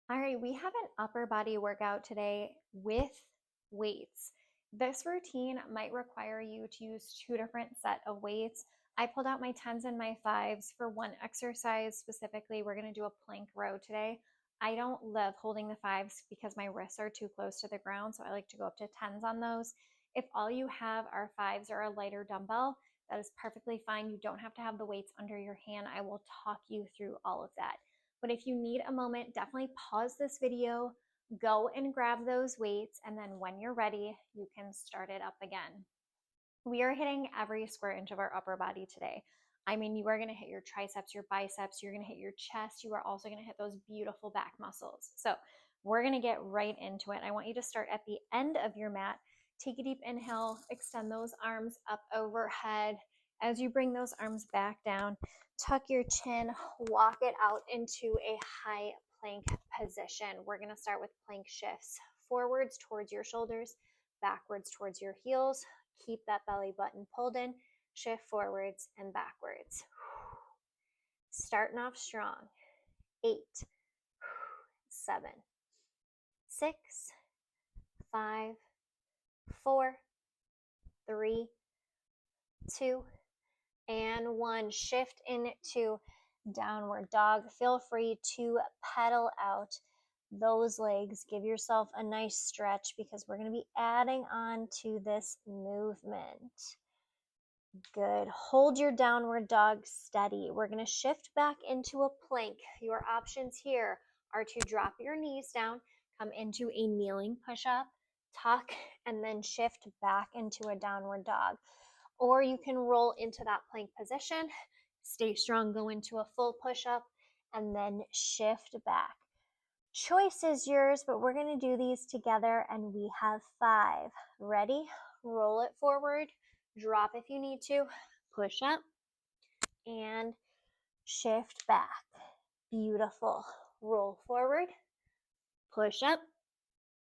All right, we have an upper body workout today with weights. This routine might require you to use two different set of weights. I pulled out my 10s and my 5s for one exercise specifically. We're going to do a plank row today. I don't love holding the 5s because my wrists are too close to the ground, so I like to go up to 10s on those. If all you have are 5s or a lighter dumbbell, that is perfectly fine. You don't have to have the weights under your hand. I will talk you through all of that. But if you need a moment, definitely pause this video, go and grab those weights, and then when you're ready, you can start it up again. We are hitting every square inch of our upper body today. I mean, you are going to hit your triceps, your biceps, you're going to hit your chest. You are also going to hit those beautiful back muscles. So we're going to get right into it. I want you to start at the end of your mat. Take a deep inhale, extend those arms up overhead. As you bring those arms back down, tuck your chin, walk it out into a high plank position. We're going to start with plank shifts. Forwards towards your shoulders, backwards towards your heels. Keep that belly button pulled in, shift forwards and backwards. Starting off strong. 8, 7, 6, 5, 4, 3, 2, and 1. Shift into downward dog. Feel free to pedal out those legs. Give yourself a nice stretch because we're going to be adding on to this movement. Good. Hold your downward dog steady. We're going to shift back into a plank. Your options here are to drop your knees down, come into a kneeling push-up, tuck, and then shift back into a downward dog. Or you can roll into that plank position, stay strong, go into a full push-up, and then shift back. Choice is yours, but we're going to do these together, and we have 5. Ready? Roll it forward. Drop if you need to, push up, and shift back. Beautiful. Roll forward, push up,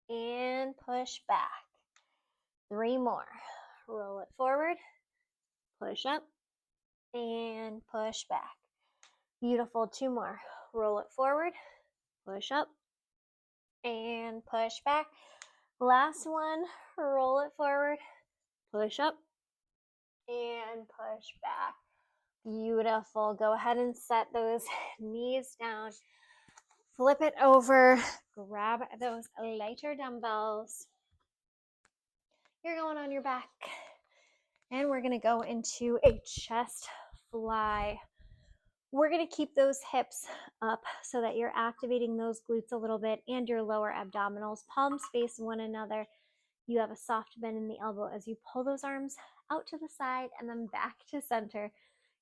and push back. 3 more. Roll it forward, push up, and push back. Beautiful. 2 more. Roll it forward, push up, and push back. Last one. Roll it forward, push up, and push back. Beautiful. Go ahead and set those knees down. Flip it over. Grab those lighter dumbbells. You're going on your back. And we're going to go into a chest fly. We're going to keep those hips up so that you're activating those glutes a little bit and your lower abdominals. Palms face one another. You have a soft bend in the elbow as you pull those arms out to the side and then back to center.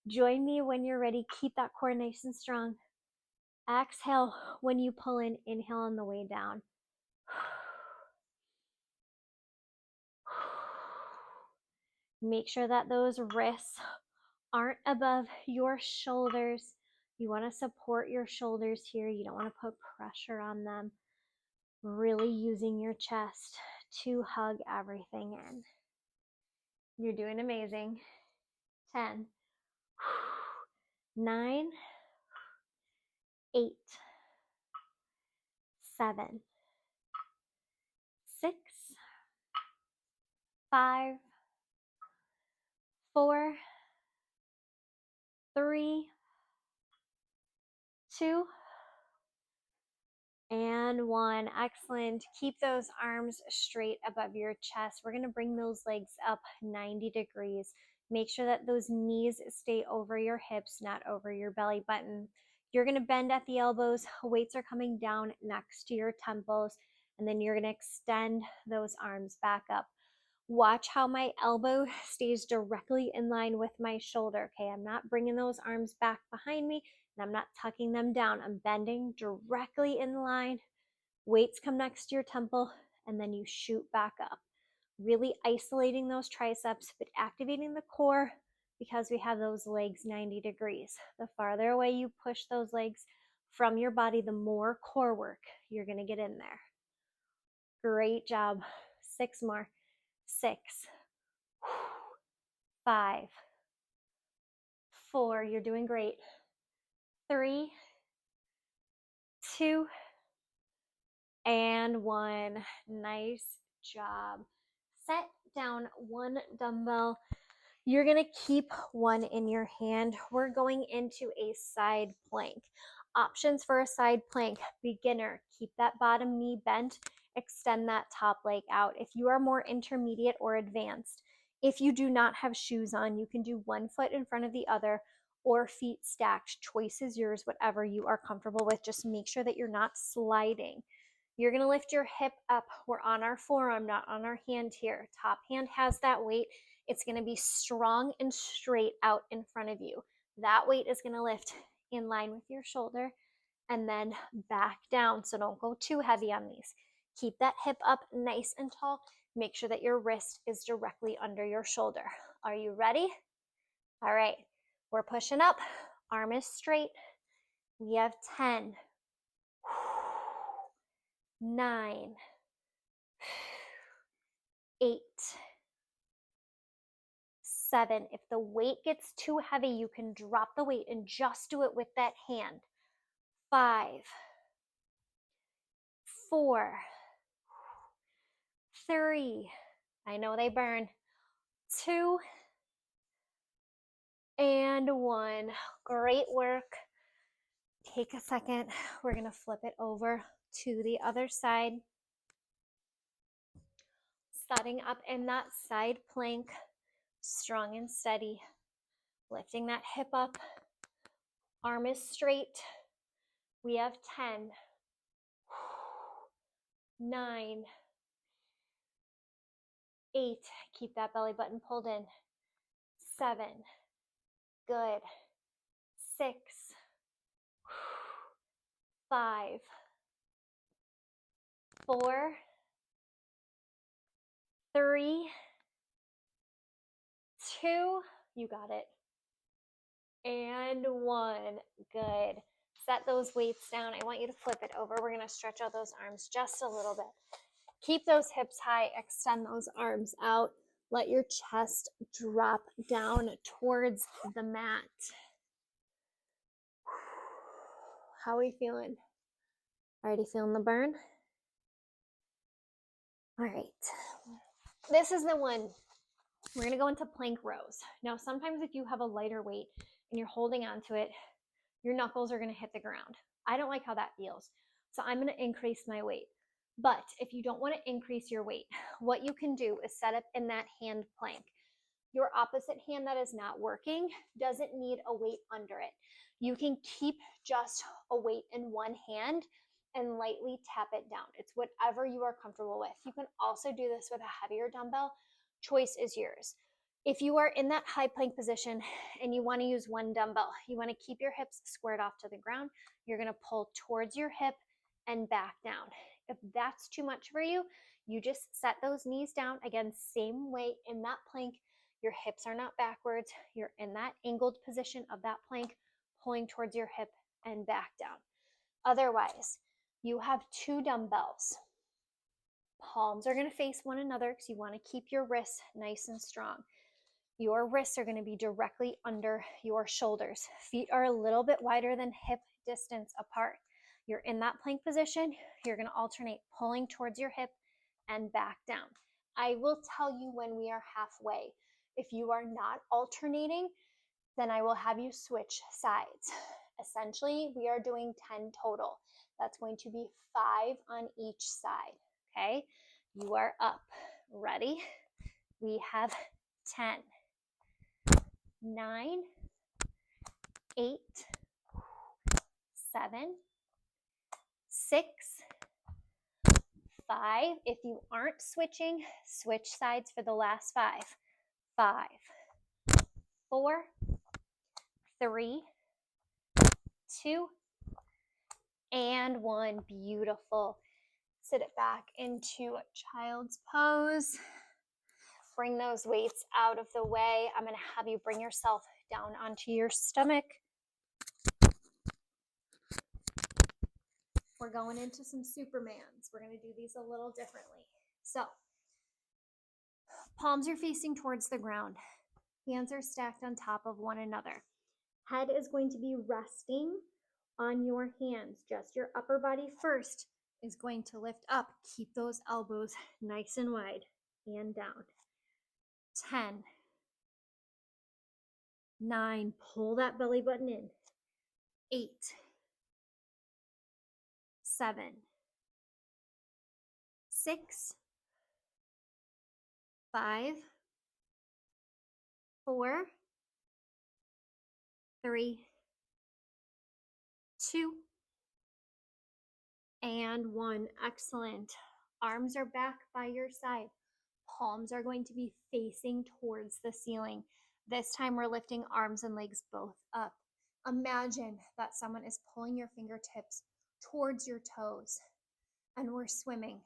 Join me when you're ready. Keep that core nice and strong. Exhale when you pull in. Inhale on the way down. Make sure that those wrists aren't above your shoulders. You want to support your shoulders here. You don't want to put pressure on them. Really using your chest to hug everything in. You're doing amazing. 10, 9, 8, 7, 6, 5, 4, 3, 2, and 1. Excellent. Keep those arms straight above your chest. We're going to bring those legs up 90 degrees. Make sure that those knees stay over your hips, not over your belly button. You're going to bend at the elbows. Weights are coming down next to your temples, and then you're going to extend those arms back up. Watch how my elbow stays directly in line with my shoulder. Okay, I'm not bringing those arms back behind me, and I'm not tucking them down. I'm bending directly in line. Weights come next to your temple, and then you shoot back up. Really isolating those triceps, but activating the core because we have those legs 90 degrees. The farther away you push those legs from your body, the more core work you're going to get in there. Great job. 6 more. 6, 5, 4, you're doing great. 3, 2, and 1. Nice job. Set down one dumbbell. You're going to keep one in your hand. We're going into a side plank. Options for a side plank: beginner, keep that bottom knee bent, extend that top leg out. If you are more intermediate or advanced, if you do not have shoes on, you can do one foot in front of the other or feet stacked. Choice is yours, whatever you are comfortable with. Just make sure that you're not sliding. You're going to lift your hip up. We're on our forearm, not on our hand here. Top hand has that weight. It's going to be strong and straight out in front of you. That weight is going to lift in line with your shoulder and then back down. So don't go too heavy on these. Keep that hip up nice and tall. Make sure that your wrist is directly under your shoulder. Are you ready? All right. We're pushing up. Arm is straight. We have 10, 9, 8, 7. If the weight gets too heavy, you can drop the weight and just do it with that hand. 5, 4, 3. I know they burn. 2, and 1. Great work. Take a second. We're going to flip it over to the other side. Starting up in that side plank, strong and steady. Lifting that hip up. Arm is straight. We have 10, 9, 8. Keep that belly button pulled in. 7. Good. 6, 5, 4, 3, 2. You got it. And 1. Good. Set those weights down. I want you to flip it over. We're going to stretch out those arms just a little bit. Keep those hips high. Extend those arms out. Let your chest drop down towards the mat. How are we feeling? Already feeling the burn? All right. This is the one. We're going to go into plank rows. Now, sometimes if you have a lighter weight and you're holding onto it, your knuckles are going to hit the ground. I don't like how that feels. So I'm going to increase my weight. But if you don't want to increase your weight, what you can do is set up in that hand plank. Your opposite hand that is not working doesn't need a weight under it. You can keep just a weight in one hand and lightly tap it down. It's whatever you are comfortable with. You can also do this with a heavier dumbbell. Choice is yours. If you are in that high plank position and you want to use one dumbbell, you want to keep your hips squared off to the ground. You're going to pull towards your hip and back down. If that's too much for you, you just set those knees down. Again, same way in that plank. Your hips are not backwards. You're in that angled position of that plank, pulling towards your hip and back down. Otherwise, you have 2 dumbbells. Palms are going to face one another because you want to keep your wrists nice and strong. Your wrists are going to be directly under your shoulders. Feet are a little bit wider than hip distance apart. You're in that plank position. You're going to alternate pulling towards your hip and back down. I will tell you when we are halfway. If you are not alternating, then I will have you switch sides. Essentially, we are doing 10 total. That's going to be 5 on each side. Okay, you are up. Ready? We have 10, 9, 8, 7, 6, 5. If you aren't switching, switch sides for the last 5. 5, 4, 3, 2, and 1. Beautiful. Sit it back into a child's pose. Bring those weights out of the way. I'm going to have you bring yourself down onto your stomach. We're going into some Supermans. We're going to do these a little differently. So, palms are facing towards the ground. Hands are stacked on top of one another. Head is going to be resting on your hands, just your upper body first. is going to lift up. Keep those elbows nice and wide and down. 10, 9, pull that belly button in. 8, 7, 6, 5, 4, 3, 2, and 1. Excellent. Arms are back by your side. Palms are going to be facing towards the ceiling. This time we're lifting arms and legs both up. Imagine that someone is pulling your fingertips towards your toes, and we're swimming.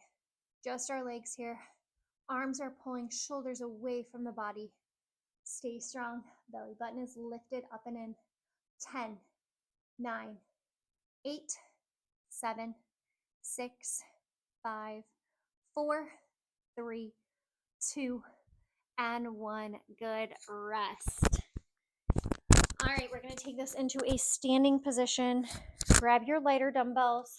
Just our legs here. Arms are pulling shoulders away from the body. Stay strong. Belly button is lifted up and in. 10, 9, 8, 7, 6, 5, 4, 3, 2, and 1. Good. Rest. All right, we're going to take this into a standing position. Grab your lighter dumbbells.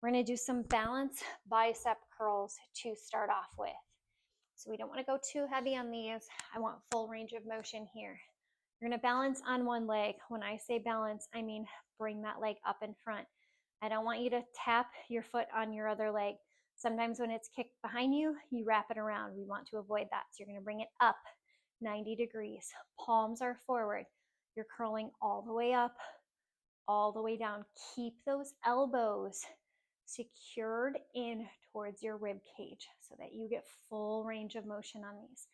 We're going to do some balance bicep curls to start off with. So we don't want to go too heavy on these. I want full range of motion here. You're going to balance on one leg. When I say balance, I mean bring that leg up in front. I don't want you to tap your foot on your other leg. Sometimes when it's kicked behind you, you wrap it around. We want to avoid that. So you're going to bring it up 90 degrees. Palms are forward. You're curling all the way up, all the way down. Keep those elbows secured in towards your rib cage so that you get full range of motion on these.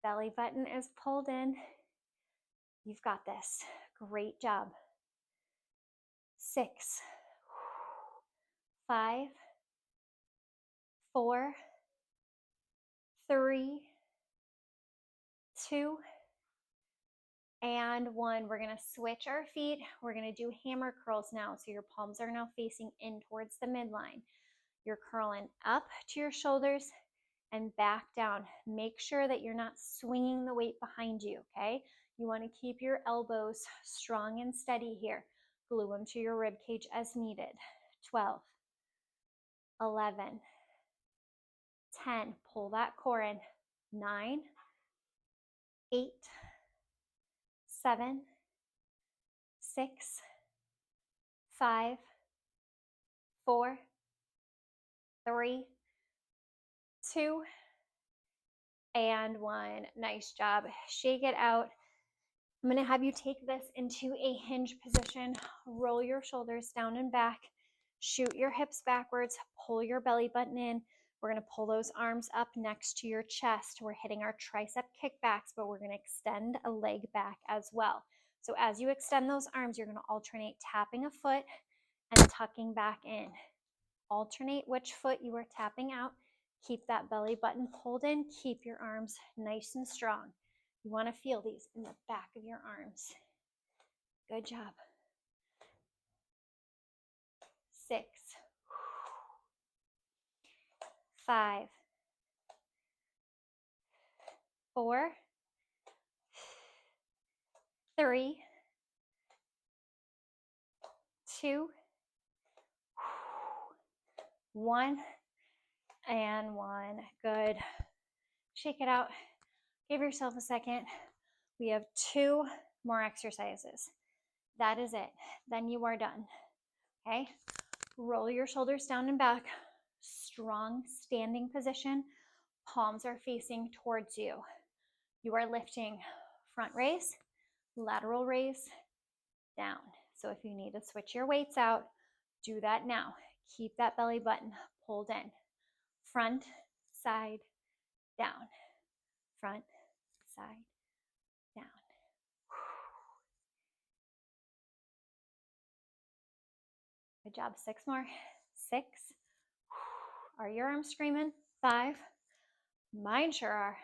Belly button is pulled in. You've got this. Great job. 6, 5, 4, 3, 2, and 1. We're going to switch our feet. We're going to do hammer curls now. So your palms are now facing in towards the midline. You're curling up to your shoulders and back down. Make sure that you're not swinging the weight behind you, okay? You want to keep your elbows strong and steady here. Glue them to your rib cage as needed. 12, 11, 10. Pull that core in. 9, 8, 7, 6, 5, 4, 3, 2, and 1. Nice job. Shake it out. I'm going to have you take this into a hinge position. Roll your shoulders down and back. Shoot your hips backwards. Pull your belly button in. We're going to pull those arms up next to your chest. We're hitting our tricep kickbacks, but we're going to extend a leg back as well. So as you extend those arms, you're going to alternate tapping a foot and tucking back in. Alternate which foot you are tapping out. Keep that belly button pulled in. Keep your arms nice and strong. You want to feel these in the back of your arms. Good job. 6, 5, 4, 3, 2, 1, and 1. Good. Shake it out. Give yourself a second. We have 2 more exercises. That is it. Then you are done. Okay? Roll your shoulders down and back. Strong standing position. Palms are facing towards you. You are lifting front raise, lateral raise, down. So if you need to switch your weights out, do that now. Keep that belly button pulled in. Front, side, down. Front, side, down. Good job. 6 more. 6. Are your arms screaming? 5. Mine sure are.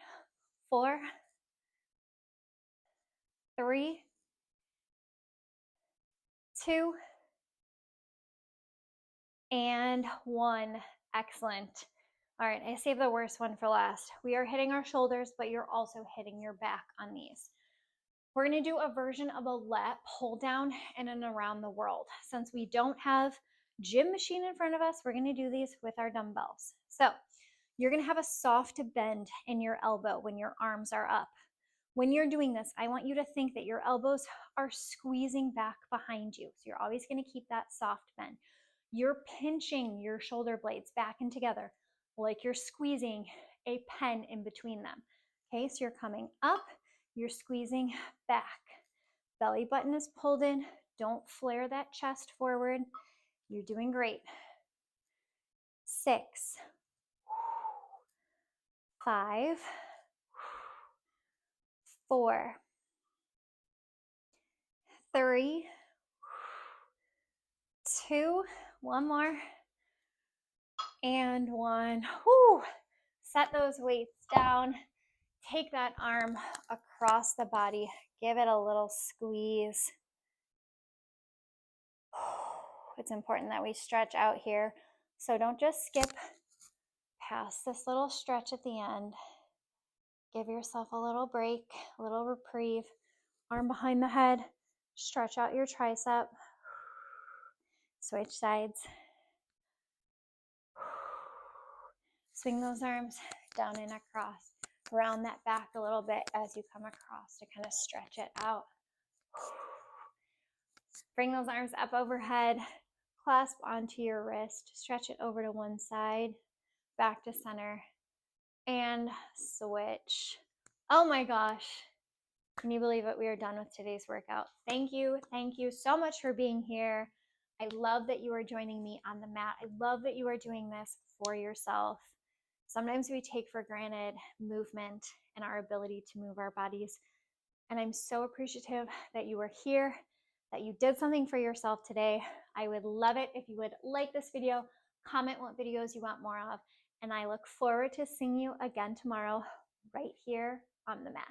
4, 3, 2, and 1. Excellent. All right, I saved the worst one for last. We are hitting our shoulders, but you're also hitting your back on these. We're going to do a version of a lat pull down in and around the world. Since we don't have gym machine in front of us. We're going to do these with our dumbbells. So you're going to have a soft bend in your elbow when your arms are up. When you're doing this, I want you to think that your elbows are squeezing back behind you. So you're always going to keep that soft bend. You're pinching your shoulder blades back and together like you're squeezing a pen in between them. Okay, so you're coming up, you're squeezing back. Belly button is pulled in. Don't flare that chest forward. You're doing great. 6, 5, 4, 3, 2, one more, and 1. Whew. Set those weights down. Take that arm across the body. Give it a little squeeze. It's important that we stretch out here. So don't just skip past this little stretch at the end. Give yourself a little break, a little reprieve. Arm behind the head. Stretch out your tricep. Switch sides. Swing those arms down and across. Round that back a little bit as you come across to kind of stretch it out. Bring those arms up overhead. Clasp onto your wrist. Stretch it over to one side. Back to center. And switch. Oh my gosh. Can you believe it? We are done with today's workout. Thank you so much for being here. I love that you are joining me on the mat. I love that you are doing this for yourself. Sometimes we take for granted movement and our ability to move our bodies. And I'm so appreciative that you are here, that you did something for yourself today. I would love it if you would like this video, comment what videos you want more of, and I look forward to seeing you again tomorrow right here on the mat.